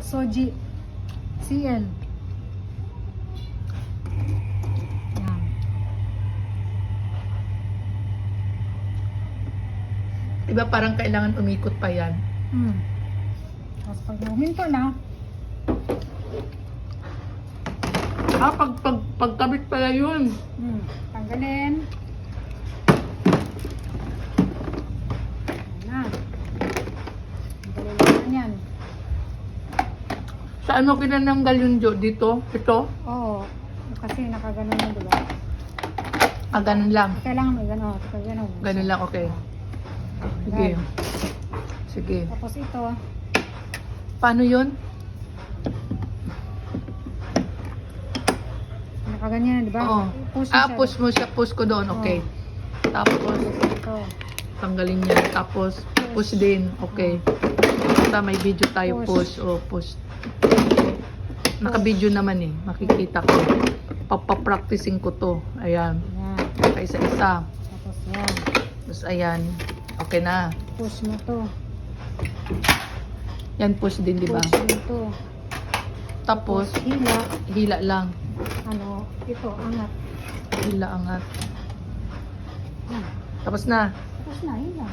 Soji CL. Yan. Diba parang kailangan umikot pa yan? Tapos pag huminto na, Pagkabit pala yun. tanggalin. Ayan na. Tanggalin naman yan. Saan mo kinananggal yun, Jo? Dito? Ito? Oo. Kasi nakaganon yun, diba? Ganun lang. Kailangan may gano'n. Gano'n. Ganun lang, okay. Sige. Sige. Tapos ito, Paano yun? nakaganyan, diba? Oo. Push mo siya. Push mo siya. Push ko doon. Okay. Tapos, Ito. tanggalin niya. Tapos, push din. Okay. Basta may video tayo. Push. Push. Push. Naka-video naman eh. Makikita ko. Papapracticing ko to. Ayan. Ayan. Kaisa-isa. Tapos yan. Tapos ayan. Okay na. Push mo to. Yan push din, di ba? Push mo to. Tapos, Hila. hila lang. Ano, ito, angat. Hila angat. Yan. Tapos na. Tapos na, hila.